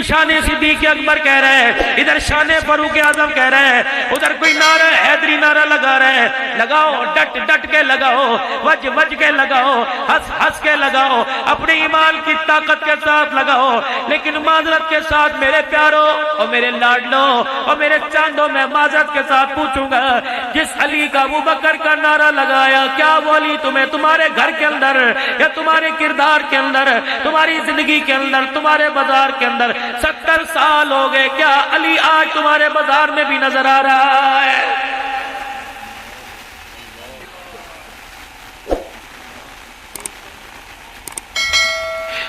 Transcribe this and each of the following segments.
कोई शान सिद्दीक अकबर कह रहा है, इधर शान फारूक आजम कह रहा है, उधर कोई नारा हैदरी नारा लगा रहा है। लगाओ, डट डट के लगाओ, वज वज के लगाओ, हंस हंस के लगाओ, अपने ईमान की ताकत के साथ लगाओ। लेकिन माजरत के साथ मेरे प्यारों और मेरे लाडलों और मेरे चांदों, मैं माजरत के साथ पूछूंगा, जिस अली का अबू बकर का नारा लगाया, क्या वो अली तुम्हें तुम्हारे घर के अंदर या तुम्हारे किरदार के अंदर, तुम्हारी जिंदगी के अंदर, तुम्हारे बाजार के अंदर 70 साल हो गए, क्या अली आज तुम्हारे बाजार में भी नजर आ रहा है?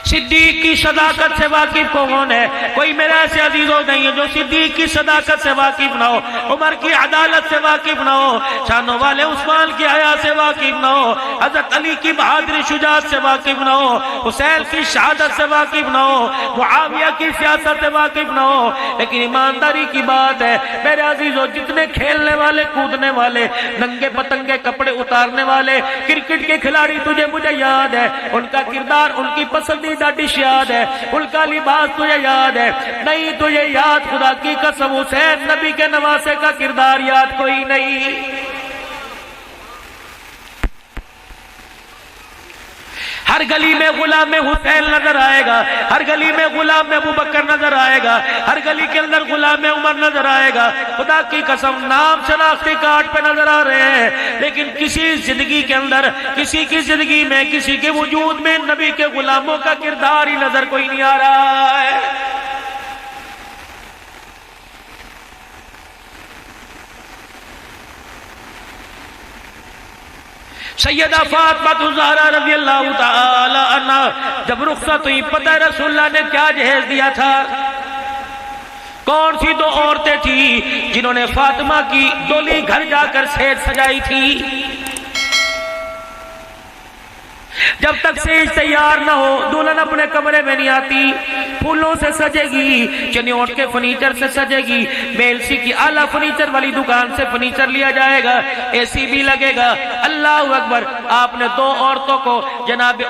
सिद्दीक की सदाकत से वाकिफ कौन है? कोई मेरा ऐसे अजीजों नहीं है जो सिद्दीक की सदाकत से वाकिफ ना हो, उमर की अदालत से वाकिफ ना हो, शानों वाले उस्मान की हया से वाकिफ ना हो, हजरत अली की बहादुरी शुजाअत से वाकिफ ना हो, हुसैन की शहादत से वाकिफ ना हो, मुआविया की सियासत से वाकिफ ना हो। लेकिन ईमानदारी की बात है मेरे अजीजों, जितने खेलने वाले, कूदने वाले, नंगे पतंगे कपड़े उतारने वाले क्रिकेट के खिलाड़ी तुझे मुझे याद है, उनका किरदार, उनकी पसंदीदा डिश याद है, उनका लिबास तुझे याद है? नहीं तुझे याद, खुदा की कसम, हुसैन नबी के नवासे का किरदार याद कोई नहीं। हर गली में गुलाम में हुसैन नजर आएगा, हर गली में गुलाम में अबू बकर नजर आएगा, हर गली के अंदर गुलाम में उमर नजर आएगा। खुदा की कसम, नाम शनाख्ती कार्ड पे नजर आ रहे हैं, लेकिन किसी जिंदगी के अंदर, किसी की जिंदगी में, किसी के वजूद में नबी के गुलामों का किरदार ही नजर कोई नहीं आ रहा है। सैयदा फातिमा ज़हरा रज़ी अल्लाह तआला अन्हा जब रुखसत हुई, पता है रसूलुल्लाह ने क्या जहेज दिया था? कौन सी दो औरतें थी जिन्होंने फातिमा की डोली घर जाकर सेज सजाई थी? जब तक सेज तैयार ना हो दुल्हन अपने कमरे में नहीं आती। फूलों से सजेगी, चनियोट के फर्नीचर से सजेगी, मेलसी की आला फर्नीचर वाली दुकान से फर्नीचर लिया जाएगा, एसी भी लगेगा। अल्लाह अकबर। आपने दो औरतों को जनाब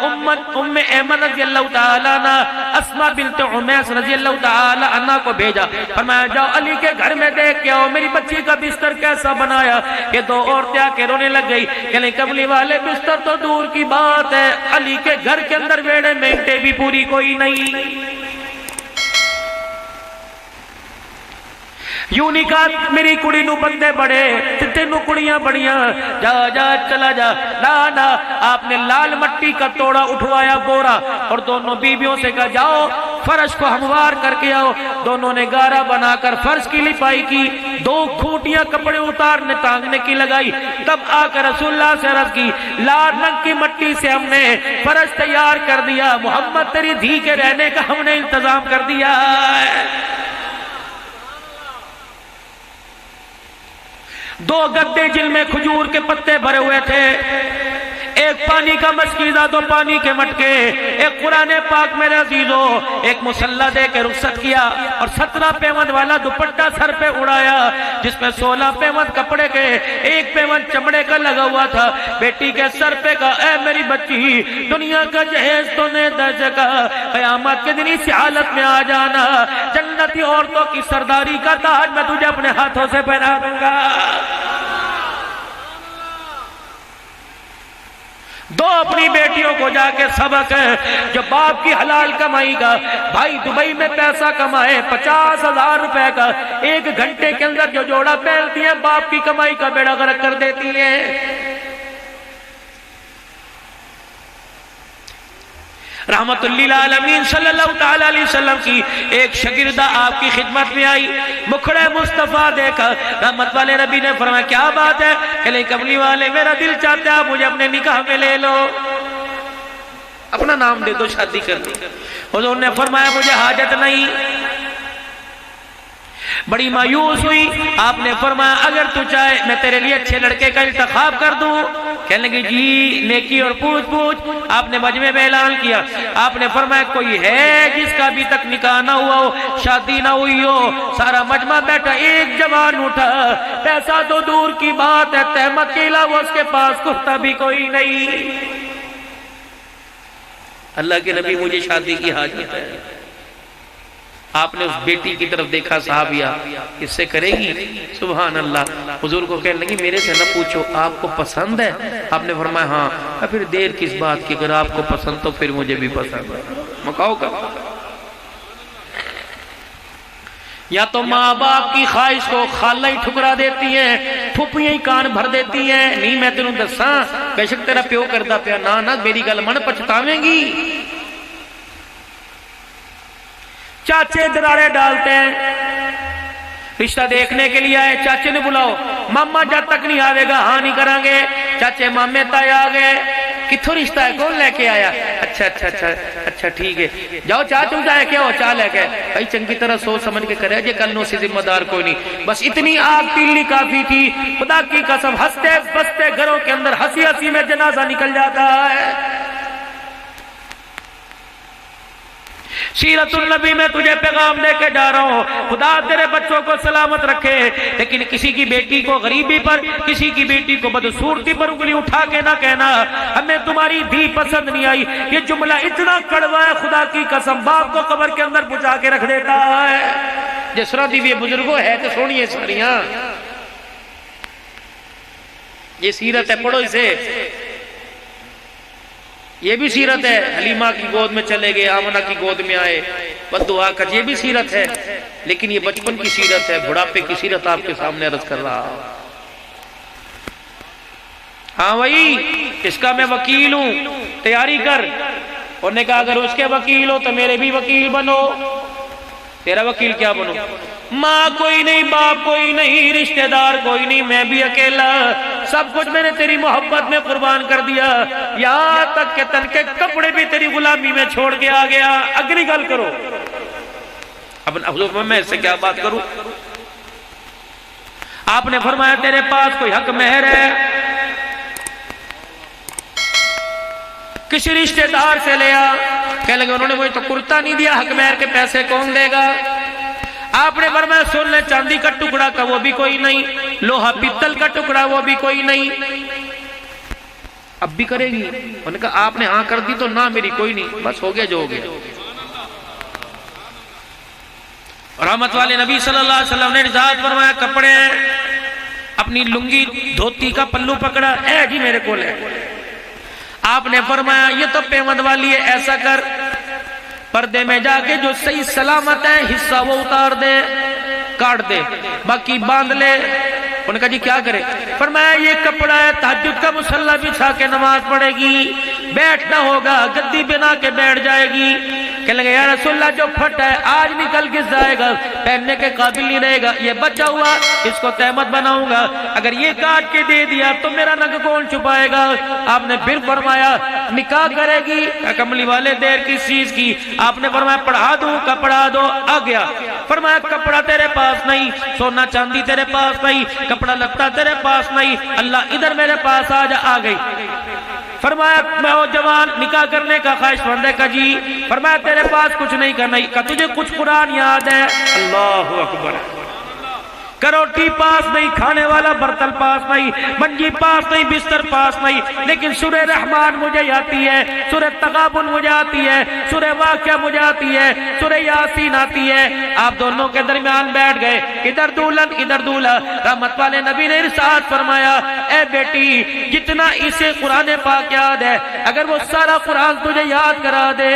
उम्मे ऐमन रज़ी अल्लाह तआला अन्हा, अस्मा बिन्त उमैस रज़ी अल्लाह तआला अन्हा को भेजा, फरमाया जाओ अली के घर में देख के आओ मेरी बच्ची का बिस्तर कैसा बनाया। ये दो औरतें आके रोने लग गई, कहने कमली वाले बिस्तर तो दूर की बात है, अली के घर के अंदर वेड़े में ईंटें भी पूरी कोई नहीं। यूं नहीं कहा मेरी कुड़ी नू बंदे बड़े, तेनू कुड़ियां बड़ियां, जा जा चला जा। ना ना, आपने लाल मट्टी का तोड़ा उठवाया बोरा और दोनों बीवियों से कहा जाओ फर्श को हमवार करके आओ। दोनों ने गारा बनाकर फर्श की लिपाई की, दो खूंटियां कपड़े उतारने टांगने की लगाई। तब आकर रसूलुल्लाह से अर्ज की, लाल रंग की मट्टी से हमने फर्श तैयार कर दिया, मोहम्मद तेरी धी के रहने का हमने इंतजाम कर दिया है। दो गद्दे जिनमें खजूर के पत्ते भरे हुए थे, एक पानी का मशकीज़ा, दो पानी के मटके, एक कुरान पाक मेरे अजीजों, एक मुसल्ला दे के रुखसत किया और 17 पेवंद वाला दुपट्टा सर पे उड़ाया, जिसमें 16 पेवंद कपड़े के, एक पेवंद चमड़े का लगा हुआ था। बेटी के सर पे का, ऐ मेरी बच्ची, दुनिया का जहेज तो ने दर्ज का, क़यामत के दिन इस हालत में आ जाना, जन्नती औरतों की सरदारी का ताज मैं तुझे अपने हाथों से पहना दूंगा। दो अपनी बेटियों को जाके सबक है, जो बाप की हलाल कमाई का, भाई दुबई में पैसा कमाए 50,000 रुपए का, 1 घंटे के अंदर जो जोड़ा पहनती है बाप की कमाई का बेड़ा गर्क कर देती है। रहमतुल्लिल आलमीन सल्लल्लाहु तआला अलैहि वसल्लम की एक शागिर्दा आपकी खिदमत में आई, मुखड़े मुस्तफा देखा, रहमत वाले नबी ने फरमाया क्या बात है? कहले कमली वाले मेरा दिल चाहता है मुझे अपने निकाह में ले लो, अपना नाम दे दो, शादी कर दी। हुजूर ने फरमाया मुझे हाजत नहीं। बड़ी मायूस हुई, आपने फरमाया अगर तू चाहे मैं तेरे लिए अच्छे लड़के का इंतखाब कर दूं। कहने लगी जी नेकी और पूछ पूछ। आपने मजमे में ऐलान किया, आपने फरमाया कोई है जिसका अभी तक निकाह ना हुआ हो, शादी ना हुई हो? सारा मजमा बैठा, एक जवान उठा, पैसा तो दूर की बात है, तहमत के अलावा उसके पास कुर्ता भी कोई नहीं। अल्लाह के नबी मुझे शादी की हाजत है। आपने उस बेटी की तरफ देखा, साहबिया इससे करेगी? सुभान अल्लाह। हुजूर को कहने लगी मेरे से न पूछो, आपको पसंद है? आपने फरमाया हाँ। फिर देर किस बात की, अगर आपको पसंद तो फिर मुझे भी पसंद है। मकाओ का या तो माँ बाप की ख्वाहिश को खाला ही ठुकरा देती है, फुफियां ही कान भर देती है। नहीं मैं तेन दसा, बेशक तेरा प्यो करदा पिया, ना ना मेरी गल मन, पछतावेंगी। चाचे दरारे डालते हैं, रिश्ता देखने के लिए आए, चाचे ने बुलाओ, मामा जब तक नहीं आवेगा हाँ नहीं करांगे। चाचे मामे ताए आ गए, किथों रिश्ता है, कौन लेके आया? अच्छा अच्छा अच्छा अच्छा ठीक है, जाओ चाह तुम जाए, क्या हो चाह लेके भाई, चंगी तरह सोच समझ के करे, जे कल नो से जिम्मेदार कोई नहीं। बस इतनी आग तिल्ली काफी थी, खुदा की कसम हंसते बसते घरों के अंदर हंसी हंसी में जनाजा निकल जाता है। सीरतुल नबी में तुझे पैगाम देके जा रहा हूँ, खुदा तेरे बच्चों को सलामत रखे, लेकिन किसी की बेटी को गरीबी पर, किसी की बेटी को बदसूरती पर उंगली उठा के ना कहना हमें तुम्हारी धी पसंद नहीं आई। ये जुमला इतना कड़वा है, खुदा की कसम बाप को कब्र के अंदर पहुंचा के रख देता है। जिसरा दिव्य बुजुर्गो है तो सोनिए सारियां, ये सीरत है, पढ़ो इसे। ये भी सीरत है, हलीमा की गोद में चले गए, आमना की गोद में आए, बद्दुआ कर, ये भी सीरत है। लेकिन ये बचपन की सीरत है, बुढ़ापे की सीरत आपके सामने अर्ज कर रहा। हाँ वही, इसका मैं वकील हूं, तैयारी कर। उन्होंने कहा अगर उसके वकील हो तो मेरे भी वकील बनो। तेरा वकील क्या बनो? माँ कोई नहीं, बाप कोई नहीं, रिश्तेदार कोई नहीं, मैं भी अकेला, सब कुछ मैंने तेरी मोहब्बत में कुर्बान कर दिया, यहाँ तक के तन के कपड़े भी तेरी गुलामी में छोड़ के आ गया। अगली गल करो। अब मैं इससे क्या बात करूं? आपने फरमाया तेरे पास कोई हक मेहर है, किसी रिश्तेदार से ले आ। कह लगे उन्होंने मुझे तो कुर्ता नहीं दिया, हक मेहर के पैसे कौन देगा? आपने फरमाया सुन ले, चांदी का टुकड़ा का वो भी कोई नहीं, लोहा पीतल का टुकड़ा वो भी कोई नहीं। अब भी करेगी? उन्होंने कहा आपने हाँ कर दी तो ना मेरी कोई नहीं, बस हो गया जो हो गया। रहमत वाले नबी सल्लल्लाहु अलैहि वसल्लम ने इरशाद फरमाया कपड़े, अपनी लुंगी धोती का पल्लू पकड़ा, ए जी मेरे को ले। आपने फरमाया ये तो पेमंद वाली है, ऐसा कर पर्दे में जाके जो सही सलामत है हिस्सा वो उतार दे, काट दे, बाकी बांध ले। उन्होंने कहा जी क्या करे? फरमाया ये कपड़ा है, तहज्जुद का मुसल्ला बिछा के नमाज पढ़ेगी, बैठना होगा, गद्दी बना के बैठ जाएगी। कहने लगे यार रसूलल्लाह जो फट है आज निकल के जाएगा, पहनने के काबिल नहीं रहेगा, ये बचा हुआ इसको तहमत बनाऊंगा, अगर ये काट के दे दिया तो मेरा नग कौन छुपाएगा? आपने फिर फरमाया निकाह करेगी? कमली वाले देर किस चीज की? आपने फरमाया पढ़ा दूं का पढ़ा दो। आ गया। फरमाया कपड़ा तेरे पास नहीं, सोना चांदी तेरे पास नहीं, कपड़ा लत्ता तेरे पास नहीं, अल्लाह इधर मेरे पास आ जा। आ गई। फरमाया मैं वो जवान निकाह करने का ख्वाहिशमंद है का जी। फरमाया तेरे पास कुछ नहीं करना का, तुझे कुछ कुरान याद है? अल्लाहु अकबर। करोटी पास नहीं, खाने वाला बर्तन पास नहीं, मंजी पास नहीं, बिस्तर पास नहीं, लेकिन सूरह रहमान मुझे आती है, सूरह तगाबुन मुझे आती है, सूरह वाक़िया मुझे आती है, सूरह यासीन आती है। आप दोनों के दरमियान बैठ गए, इधर दुल्हन इधर दूल्हा। रहमत वाले नबी ने इरशाद फरमाया ए बेटी जितना इसे कुरान पाक याद है, अगर वो सारा कुरान तुझे याद करा दे,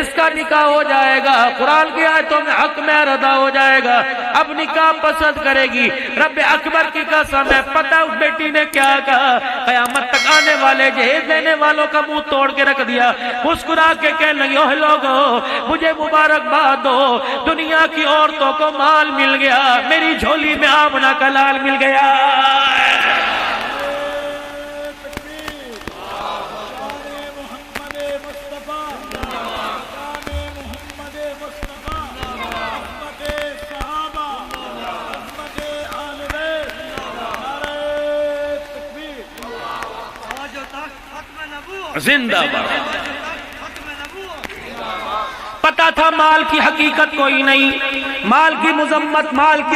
इसका निकाह हो जाएगा, कुरान की आयतों में हक मेहर अदा हो जाएगा। अब निकाह पसंद करे। रब अकबर की कसम है, पता उस बेटी ने क्या कहा? कयामत तक आने वाले जहेज देने वालों का मुंह तोड़ के रख दिया। मुस्कुरा के कहने लगी ओह लोगो मुझे मुबारकबाद दो, दुनिया की औरतों को माल मिल गया, मेरी झोली में आमना का लाल मिल गया। जिंदाबाद। पता था माल की हकीकत कोई नहीं, माल की मुजम्मत, माल की